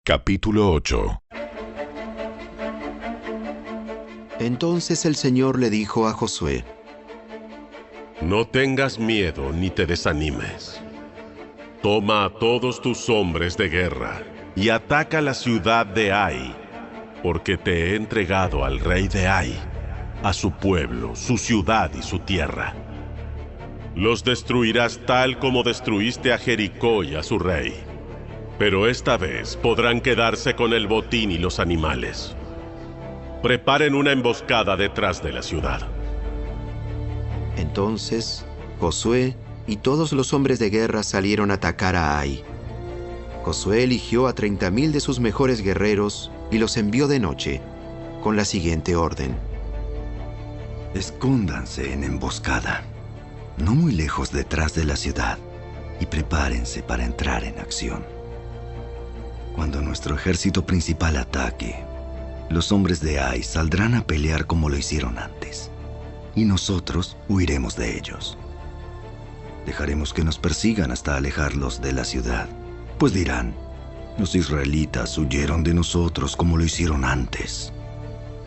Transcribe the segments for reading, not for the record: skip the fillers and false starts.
Capítulo 8. Entonces el Señor le dijo a Josué: No tengas miedo ni te desanimes. Toma a todos tus hombres de guerra y ataca la ciudad de Ai, porque te he entregado al rey de Ai, a su pueblo, su ciudad y su tierra. Los destruirás tal como destruiste a Jericó y a su rey. Pero esta vez podrán quedarse con el botín y los animales. Preparen una emboscada detrás de la ciudad. Entonces Josué y todos los hombres de guerra salieron a atacar a Ai. Josué eligió a 30,000 de sus mejores guerreros y los envió de noche, con la siguiente orden: Escóndanse en emboscada, no muy lejos detrás de la ciudad, y prepárense para entrar en acción. Cuando nuestro ejército principal ataque, los hombres de Ai saldrán a pelear como lo hicieron antes, y nosotros huiremos de ellos. Dejaremos que nos persigan hasta alejarlos de la ciudad, pues dirán: los israelitas huyeron de nosotros como lo hicieron antes.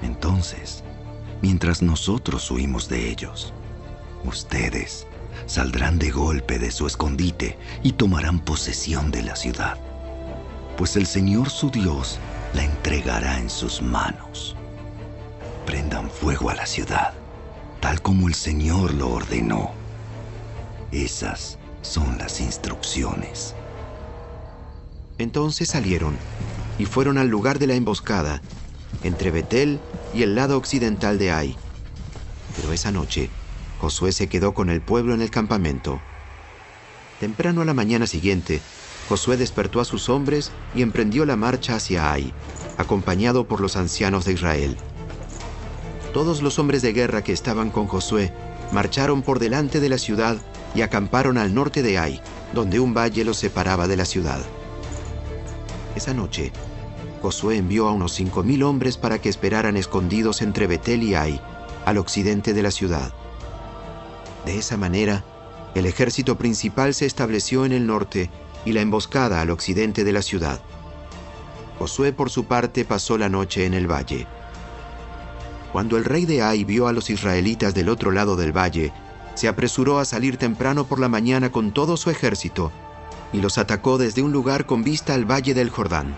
Entonces, mientras nosotros huimos de ellos, ustedes saldrán de golpe de su escondite y tomarán posesión de la ciudad, pues el Señor su Dios la entregará en sus manos. Prendan fuego a la ciudad, tal como el Señor lo ordenó. Esas son las instrucciones. Entonces salieron y fueron al lugar de la emboscada, entre Betel y el lado occidental de Ai. Pero esa noche Josué se quedó con el pueblo en el campamento. Temprano a la mañana siguiente, Josué despertó a sus hombres y emprendió la marcha hacia Ai, acompañado por los ancianos de Israel. Todos los hombres de guerra que estaban con Josué marcharon por delante de la ciudad y acamparon al norte de Ai, donde un valle los separaba de la ciudad. Esa noche, Josué envió a unos 5,000 hombres para que esperaran escondidos entre Betel y Ai, al occidente de la ciudad. De esa manera, el ejército principal se estableció en el norte y la emboscada al occidente de la ciudad. Josué, por su parte, pasó la noche en el valle. Cuando el rey de Ai vio a los israelitas del otro lado del valle, se apresuró a salir temprano por la mañana con todo su ejército y los atacó desde un lugar con vista al valle del Jordán,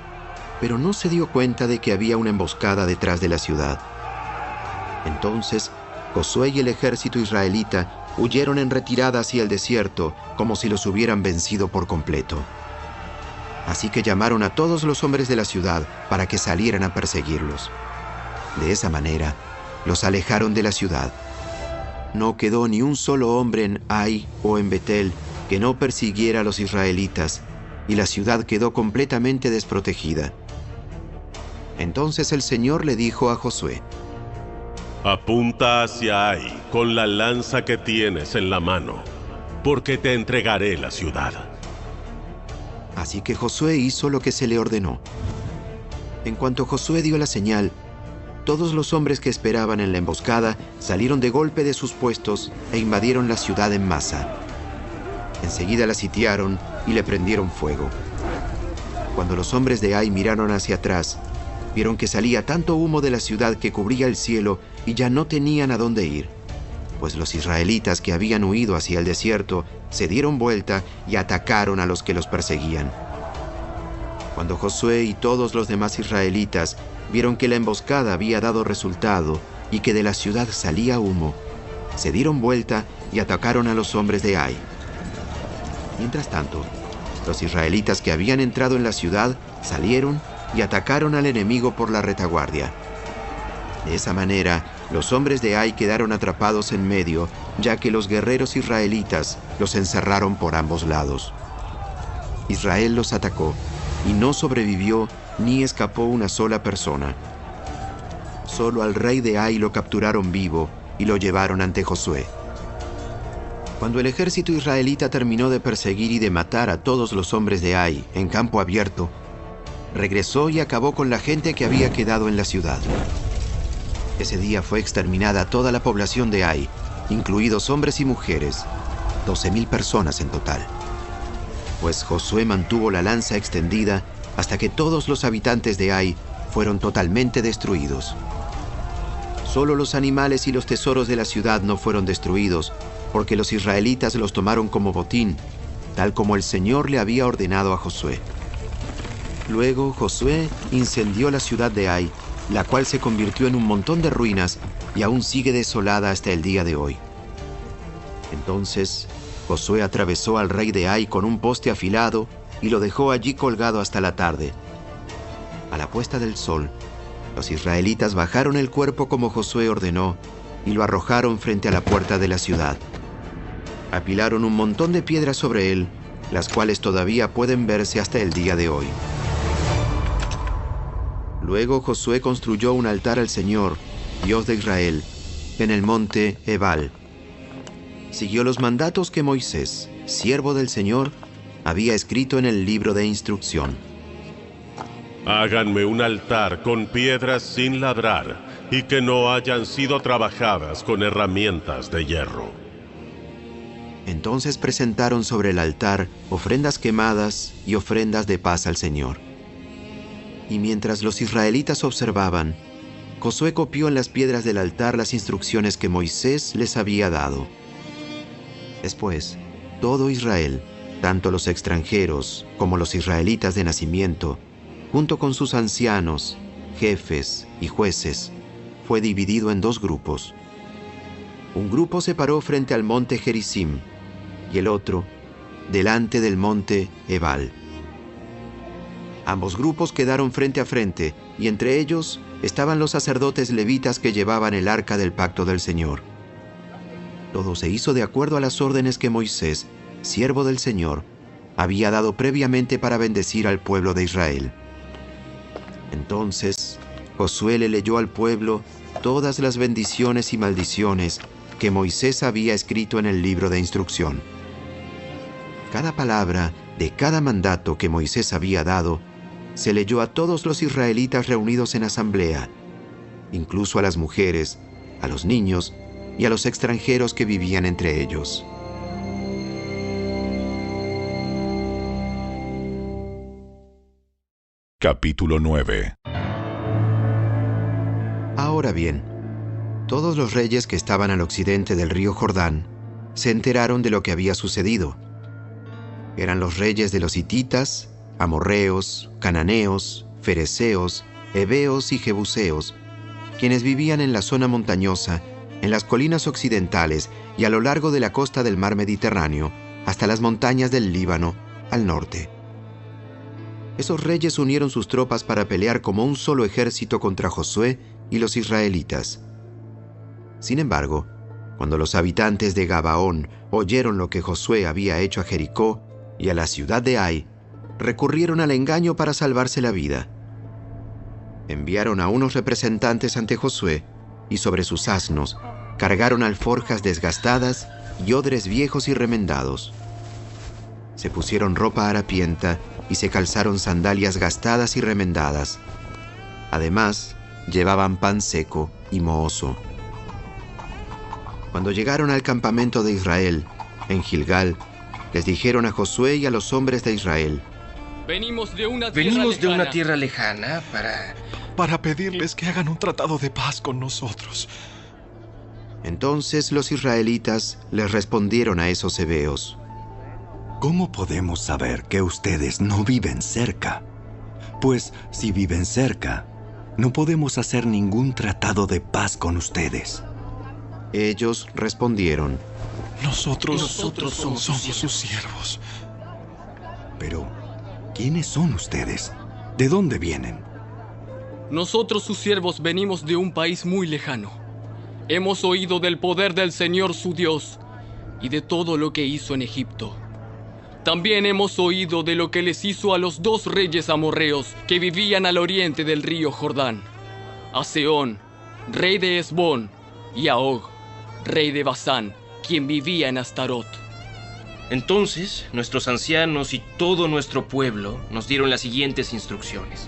pero no se dio cuenta de que había una emboscada detrás de la ciudad. Entonces, Josué y el ejército israelita huyeron en retirada hacia el desierto, como si los hubieran vencido por completo. Así que llamaron a todos los hombres de la ciudad para que salieran a perseguirlos. De esa manera, los alejaron de la ciudad. No quedó ni un solo hombre en Ai o en Betel que no persiguiera a los israelitas, y la ciudad quedó completamente desprotegida. Entonces el Señor le dijo a Josué: Apunta hacia Ai con la lanza que tienes en la mano, porque te entregaré la ciudad. Así que Josué hizo lo que se le ordenó. En cuanto Josué dio la señal, todos los hombres que esperaban en la emboscada salieron de golpe de sus puestos e invadieron la ciudad en masa. Enseguida la sitiaron y le prendieron fuego. Cuando los hombres de Ai miraron hacia atrás, vieron que salía tanto humo de la ciudad que cubría el cielo y ya no tenían a dónde ir, pues los israelitas que habían huido hacia el desierto se dieron vuelta y atacaron a los que los perseguían. Cuando Josué y todos los demás israelitas vieron que la emboscada había dado resultado y que de la ciudad salía humo, se dieron vuelta y atacaron a los hombres de Ai. Mientras tanto, los israelitas que habían entrado en la ciudad salieron y atacaron al enemigo por la retaguardia. De esa manera, los hombres de Ai quedaron atrapados en medio, ya que los guerreros israelitas los encerraron por ambos lados. Israel los atacó, y no sobrevivió ni escapó una sola persona. Solo al rey de Ai lo capturaron vivo y lo llevaron ante Josué. Cuando el ejército israelita terminó de perseguir y de matar a todos los hombres de Ai en campo abierto, regresó y acabó con la gente que había quedado en la ciudad. Ese día fue exterminada toda la población de Ai, incluidos hombres y mujeres, 12,000 personas en total. Pues Josué mantuvo la lanza extendida hasta que todos los habitantes de Ai fueron totalmente destruidos. Solo los animales y los tesoros de la ciudad no fueron destruidos, porque los israelitas los tomaron como botín, tal como el Señor le había ordenado a Josué. Luego Josué incendió la ciudad de Ai, la cual se convirtió en un montón de ruinas y aún sigue desolada hasta el día de hoy. Entonces Josué atravesó al rey de Ai con un poste afilado y lo dejó allí colgado hasta la tarde. A la puesta del sol, los israelitas bajaron el cuerpo como Josué ordenó y lo arrojaron frente a la puerta de la ciudad. Apilaron un montón de piedras sobre él, las cuales todavía pueden verse hasta el día de hoy. Luego Josué construyó un altar al Señor, Dios de Israel, en el monte Ebal. Siguió los mandatos que Moisés, siervo del Señor, había escrito en el libro de instrucción. Háganme un altar con piedras sin ladrar y que no hayan sido trabajadas con herramientas de hierro. Entonces presentaron sobre el altar ofrendas quemadas y ofrendas de paz al Señor. Y mientras los israelitas observaban, Josué copió en las piedras del altar las instrucciones que Moisés les había dado. Después, todo Israel, tanto los extranjeros como los israelitas de nacimiento, junto con sus ancianos, jefes y jueces, fue dividido en dos grupos. Un grupo se paró frente al monte Gerizim y el otro delante del monte Ebal. Ambos grupos quedaron frente a frente y entre ellos estaban los sacerdotes levitas que llevaban el arca del pacto del Señor. Todo se hizo de acuerdo a las órdenes que Moisés, siervo del Señor, había dado previamente para bendecir al pueblo de Israel. Entonces Josué le leyó al pueblo todas las bendiciones y maldiciones que Moisés había escrito en el libro de instrucción. Cada palabra de cada mandato que Moisés había dado se leyó a todos los israelitas reunidos en asamblea, incluso a las mujeres, a los niños y a los extranjeros que vivían entre ellos. Capítulo 9. Ahora bien, todos los reyes que estaban al occidente del río Jordán se enteraron de lo que había sucedido. Eran los reyes de los hititas, amorreos, cananeos, fereceos, heveos y jebuseos, quienes vivían en la zona montañosa, en las colinas occidentales y a lo largo de la costa del mar Mediterráneo, hasta las montañas del Líbano, al norte. Esos reyes unieron sus tropas para pelear como un solo ejército contra Josué y los israelitas. Sin embargo, cuando los habitantes de Gabaón oyeron lo que Josué había hecho a Jericó y a la ciudad de Ai, recurrieron al engaño para salvarse la vida. Enviaron a unos representantes ante Josué y sobre sus asnos cargaron alforjas desgastadas y odres viejos y remendados. Se pusieron ropa harapienta y se calzaron sandalias gastadas y remendadas. Además, llevaban pan seco y mohoso. Cuando llegaron al campamento de Israel, en Gilgal, les dijeron a Josué y a los hombres de Israel: Venimos de una tierra lejana para pedirles que hagan un tratado de paz con nosotros. Entonces los israelitas les respondieron a esos heveos: ¿Cómo podemos saber que ustedes no viven cerca? Pues si viven cerca, no podemos hacer ningún tratado de paz con ustedes. Ellos respondieron: Nosotros somos sus siervos. Pero, ¿quiénes son ustedes? ¿De dónde vienen? Nosotros, sus siervos, venimos de un país muy lejano. Hemos oído del poder del Señor su Dios y de todo lo que hizo en Egipto. También hemos oído de lo que les hizo a los dos reyes amorreos que vivían al oriente del río Jordán: a Sehón, rey de Hesbón, y a Og, rey de Basán, quien vivía en Astarot. Entonces, nuestros ancianos y todo nuestro pueblo nos dieron las siguientes instrucciones.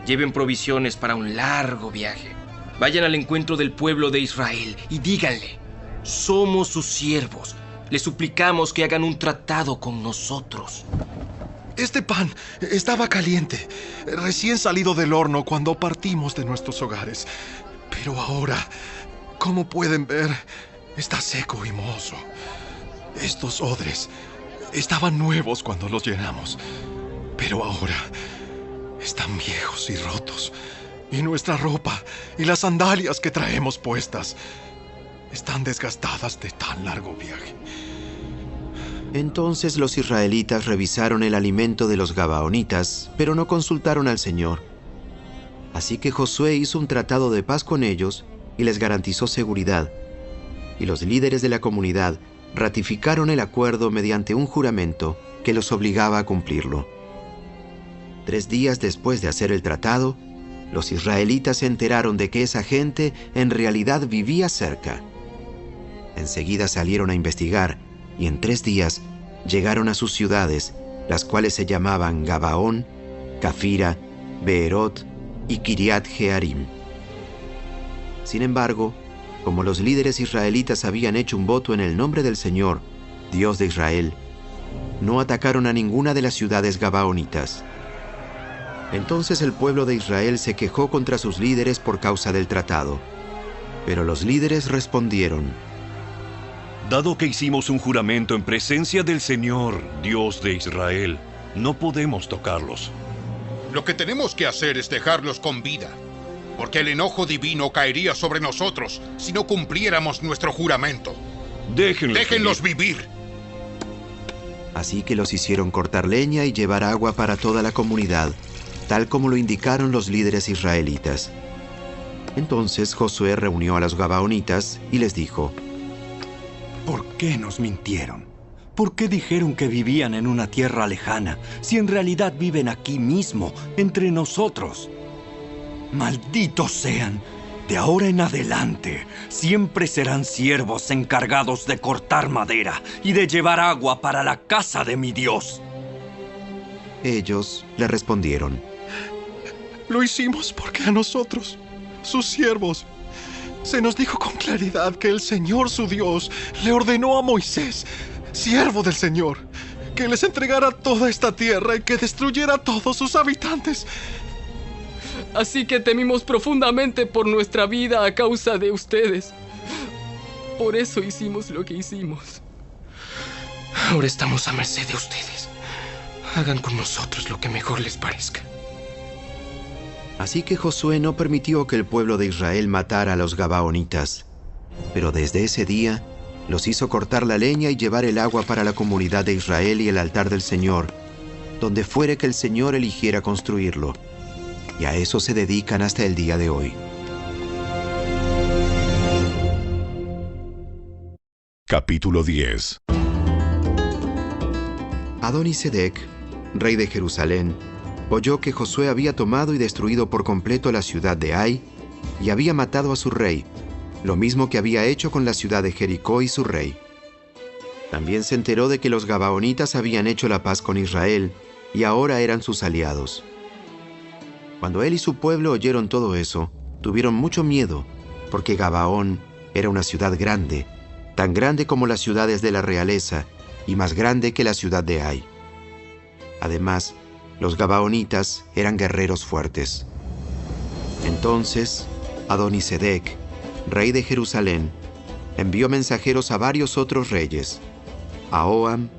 Lleven provisiones para un largo viaje. Vayan al encuentro del pueblo de Israel y díganle: somos sus siervos. Les suplicamos que hagan un tratado con nosotros. Este pan estaba caliente, recién salido del horno cuando partimos de nuestros hogares. Pero ahora, como pueden ver, está seco y mohoso. Estos odres estaban nuevos cuando los llenamos, pero ahora están viejos y rotos. Y nuestra ropa y las sandalias que traemos puestas están desgastadas de tan largo viaje. Entonces los israelitas revisaron el alimento de los gabaonitas, pero no consultaron al Señor. Así que Josué hizo un tratado de paz con ellos y les garantizó seguridad. Y los líderes de la comunidad ratificaron el acuerdo mediante un juramento que los obligaba a cumplirlo. 3 días después de hacer el tratado, los israelitas se enteraron de que esa gente en realidad vivía cerca. Enseguida salieron a investigar y en 3 días llegaron a sus ciudades, las cuales se llamaban Gabaón, Cafira, Beerot y Kiriat Jearim. Sin embargo, como los líderes israelitas habían hecho un voto en el nombre del Señor, Dios de Israel, no atacaron a ninguna de las ciudades gabaonitas. Entonces el pueblo de Israel se quejó contra sus líderes por causa del tratado. Pero los líderes respondieron: Dado que hicimos un juramento en presencia del Señor, Dios de Israel, no podemos tocarlos. Lo que tenemos que hacer es dejarlos con vida, porque el enojo divino caería sobre nosotros si no cumpliéramos nuestro juramento. Déjenlos vivir. Así que los hicieron cortar leña y llevar agua para toda la comunidad, tal como lo indicaron los líderes israelitas. Entonces Josué reunió a los gabaonitas y les dijo: ¿Por qué nos mintieron? ¿Por qué dijeron que vivían en una tierra lejana, si en realidad viven aquí mismo, entre nosotros? ¡Malditos sean! De ahora en adelante, siempre serán siervos encargados de cortar madera y de llevar agua para la casa de mi Dios. Ellos le respondieron: Lo hicimos porque a nosotros, sus siervos, se nos dijo con claridad que el Señor su Dios le ordenó a Moisés, siervo del Señor, que les entregara toda esta tierra y que destruyera a todos sus habitantes. Así que temimos profundamente por nuestra vida a causa de ustedes. Por eso hicimos lo que hicimos. Ahora estamos a merced de ustedes. Hagan con nosotros lo que mejor les parezca. Así que Josué no permitió que el pueblo de Israel matara a los gabaonitas. Pero desde ese día los hizo cortar la leña y llevar el agua para la comunidad de Israel y el altar del Señor, donde fuere que el Señor eligiera construirlo. Y a eso se dedican hasta el día de hoy. Capítulo 10. Adonisedec, rey de Jerusalén, oyó que Josué había tomado y destruido por completo la ciudad de Ai y había matado a su rey, lo mismo que había hecho con la ciudad de Jericó y su rey. También se enteró de que los gabaonitas habían hecho la paz con Israel y ahora eran sus aliados. Cuando él y su pueblo oyeron todo eso, tuvieron mucho miedo, porque Gabaón era una ciudad grande, tan grande como las ciudades de la realeza y más grande que la ciudad de Ai. Además, los gabaonitas eran guerreros fuertes. Entonces, Adonisedec, rey de Jerusalén, envió mensajeros a varios otros reyes: a Oham,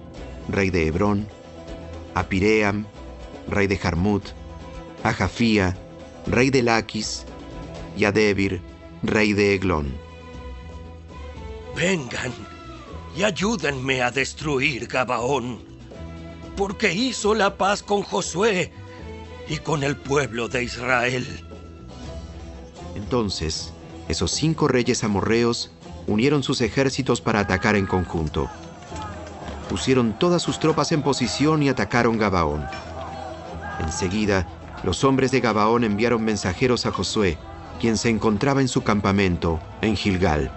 rey de Hebrón, a Piream, rey de Jarmut, a Jafía, rey de Laquis, y a Debir, rey de Eglón. Vengan y ayúdenme a destruir Gabaón, porque hizo la paz con Josué y con el pueblo de Israel. Entonces, esos 5 reyes amorreos unieron sus ejércitos para atacar en conjunto. Pusieron todas sus tropas en posición y atacaron Gabaón. Enseguida, los hombres de Gabaón enviaron mensajeros a Josué, quien se encontraba en su campamento, en Gilgal.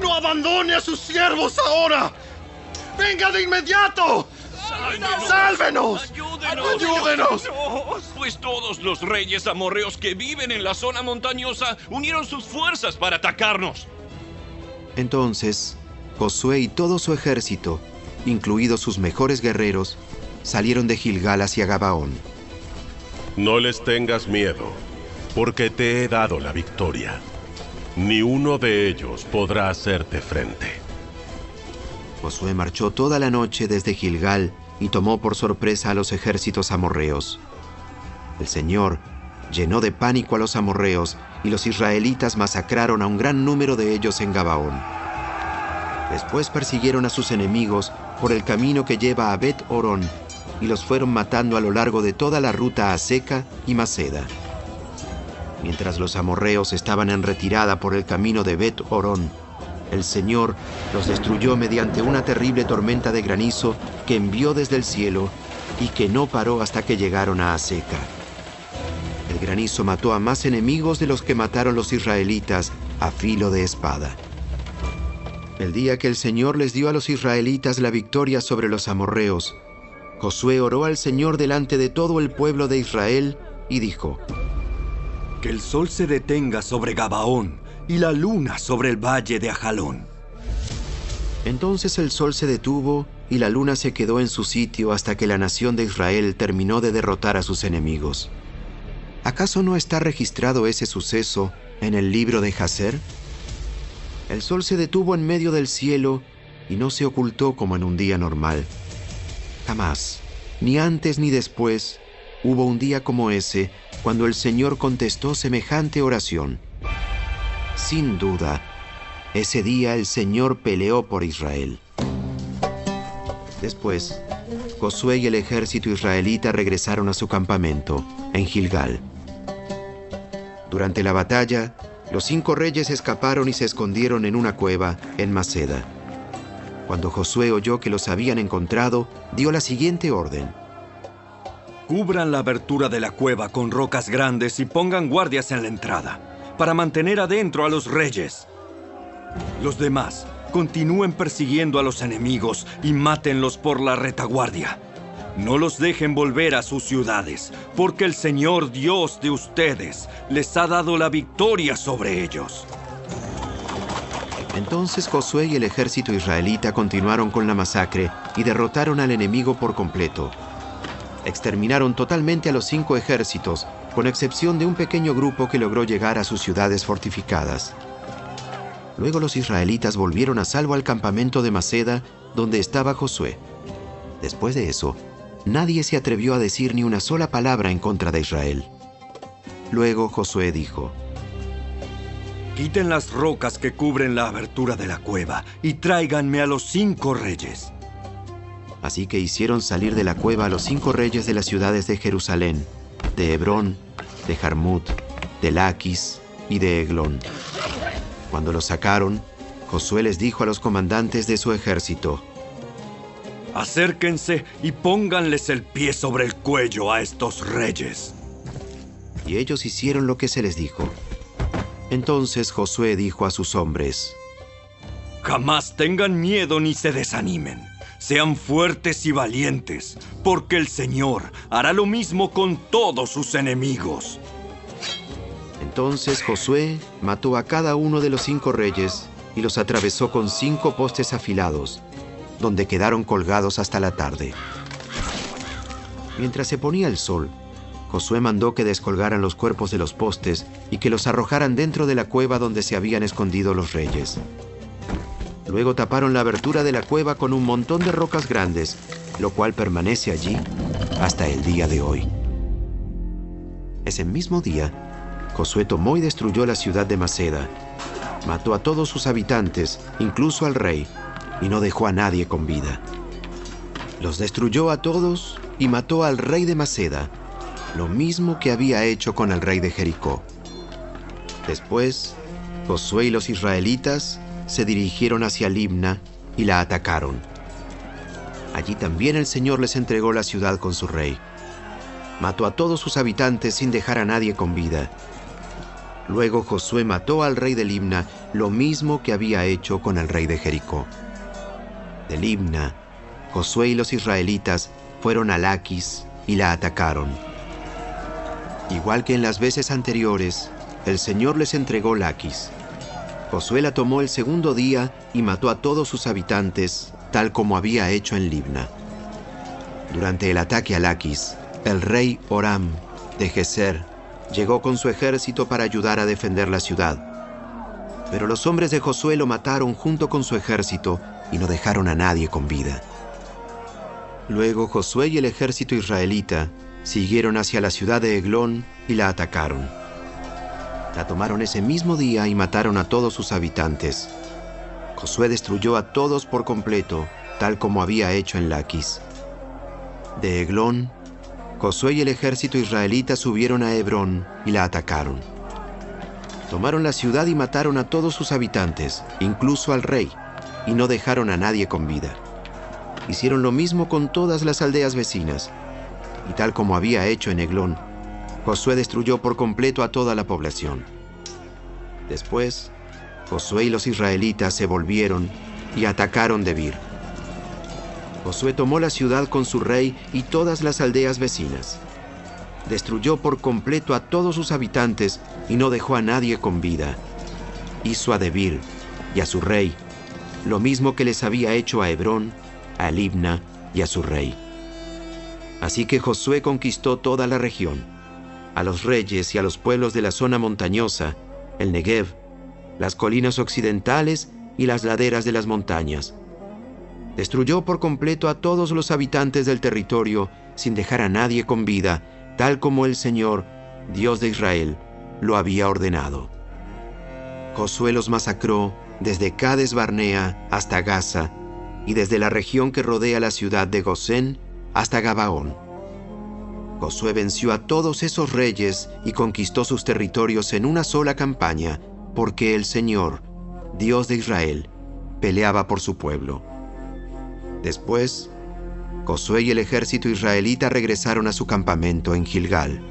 ¡No abandone a sus siervos ahora! ¡Venga de inmediato! ¡Sálvenos! ¡Ayúdenos! Pues todos los reyes amorreos que viven en la zona montañosa unieron sus fuerzas para atacarnos. Entonces, Josué y todo su ejército, incluidos sus mejores guerreros, salieron de Gilgal hacia Gabaón. No les tengas miedo, porque te he dado la victoria. Ni uno de ellos podrá hacerte frente. Josué marchó toda la noche desde Gilgal y tomó por sorpresa a los ejércitos amorreos. El Señor llenó de pánico a los amorreos y los israelitas masacraron a un gran número de ellos en Gabaón. Después persiguieron a sus enemigos por el camino que lleva a Bet-Horón y los fueron matando a lo largo de toda la ruta a Seca y Maceda. Mientras los amorreos estaban en retirada por el camino de Bet-Horón, el Señor los destruyó mediante una terrible tormenta de granizo que envió desde el cielo y que no paró hasta que llegaron a Aseca. El granizo mató a más enemigos de los que mataron los israelitas a filo de espada. El día que el Señor les dio a los israelitas la victoria sobre los amorreos, Josué oró al Señor delante de todo el pueblo de Israel y dijo: Que el sol se detenga sobre Gabaón y la luna sobre el valle de Ajalón. Entonces el sol se detuvo y la luna se quedó en su sitio hasta que la nación de Israel terminó de derrotar a sus enemigos. ¿Acaso no está registrado ese suceso en el libro de Jaser? El sol se detuvo en medio del cielo y no se ocultó como en un día normal. Jamás, ni antes ni después, hubo un día como ese cuando el Señor contestó semejante oración. Sin duda, ese día el Señor peleó por Israel. Después, Josué y el ejército israelita regresaron a su campamento, en Gilgal. Durante la batalla, los 5 reyes escaparon y se escondieron en una cueva en Maceda. Cuando Josué oyó que los habían encontrado, dio la siguiente orden: Cubran la abertura de la cueva con rocas grandes y pongan guardias en la entrada, para mantener adentro a los reyes. Los demás continúen persiguiendo a los enemigos y mátenlos por la retaguardia. No los dejen volver a sus ciudades, porque el Señor Dios de ustedes les ha dado la victoria sobre ellos. Entonces Josué y el ejército israelita continuaron con la masacre y derrotaron al enemigo por completo. Exterminaron totalmente a los 5 ejércitos, con excepción de un pequeño grupo que logró llegar a sus ciudades fortificadas. Luego los israelitas volvieron a salvo al campamento de Maceda, donde estaba Josué. Después de eso, nadie se atrevió a decir ni una sola palabra en contra de Israel. Luego Josué dijo: Quiten las rocas que cubren la abertura de la cueva y tráiganme a los 5 reyes. Así que hicieron salir de la cueva a los 5 reyes de las ciudades de Jerusalén, de Hebrón, de Jarmut, de Laquis y de Eglón. Cuando los sacaron, Josué les dijo a los comandantes de su ejército: Acérquense y pónganles el pie sobre el cuello a estos reyes. Y ellos hicieron lo que se les dijo. Entonces Josué dijo a sus hombres: Jamás tengan miedo ni se desanimen. Sean fuertes y valientes, porque el Señor hará lo mismo con todos sus enemigos. Entonces Josué mató a cada uno de los 5 reyes y los atravesó con 5 postes afilados, donde quedaron colgados hasta la tarde. Mientras se ponía el sol, Josué mandó que descolgaran los cuerpos de los postes y que los arrojaran dentro de la cueva donde se habían escondido los reyes. Luego taparon la abertura de la cueva con un montón de rocas grandes, lo cual permanece allí hasta el día de hoy. Ese mismo día, Josué tomó y destruyó la ciudad de Maceda. Mató a todos sus habitantes, incluso al rey, y no dejó a nadie con vida. Los destruyó a todos y mató al rey de Maceda, lo mismo que había hecho con el rey de Jericó. Después, Josué y los israelitas se dirigieron hacia Libna y la atacaron. Allí también el Señor les entregó la ciudad con su rey. Mató a todos sus habitantes sin dejar a nadie con vida. Luego Josué mató al rey de Libna, lo mismo que había hecho con el rey de Jericó. De Libna, Josué y los israelitas fueron a Laquis y la atacaron. Igual que en las veces anteriores, el Señor les entregó Laquis. Josué la tomó el segundo día y mató a todos sus habitantes, tal como había hecho en Libna. Durante el ataque a Laquis, el rey Horam de Geser llegó con su ejército para ayudar a defender la ciudad. Pero los hombres de Josué lo mataron junto con su ejército y no dejaron a nadie con vida. Luego Josué y el ejército israelita siguieron hacia la ciudad de Eglón y la atacaron. La tomaron ese mismo día y mataron a todos sus habitantes. Josué destruyó a todos por completo, tal como había hecho en Laquis. De Eglón, Josué y el ejército israelita subieron a Hebrón y la atacaron. Tomaron la ciudad y mataron a todos sus habitantes, incluso al rey, y no dejaron a nadie con vida. Hicieron lo mismo con todas las aldeas vecinas, y tal como había hecho en Eglón, Josué destruyó por completo a toda la población. Después, Josué y los israelitas se volvieron y atacaron Debir. Josué tomó la ciudad con su rey y todas las aldeas vecinas. Destruyó por completo a todos sus habitantes y no dejó a nadie con vida. Hizo a Debir y a su rey lo mismo que les había hecho a Hebrón, a Libna y a su rey. Así que Josué conquistó toda la región, a los reyes y a los pueblos de la zona montañosa, el Negev, las colinas occidentales y las laderas de las montañas. Destruyó por completo a todos los habitantes del territorio sin dejar a nadie con vida, tal como el Señor, Dios de Israel, lo había ordenado. Josué los masacró desde Cades Barnea hasta Gaza y desde la región que rodea la ciudad de Gosén hasta Gabaón. Josué venció a todos esos reyes y conquistó sus territorios en una sola campaña, porque el Señor, Dios de Israel, peleaba por su pueblo. Después, Josué y el ejército israelita regresaron a su campamento en Gilgal.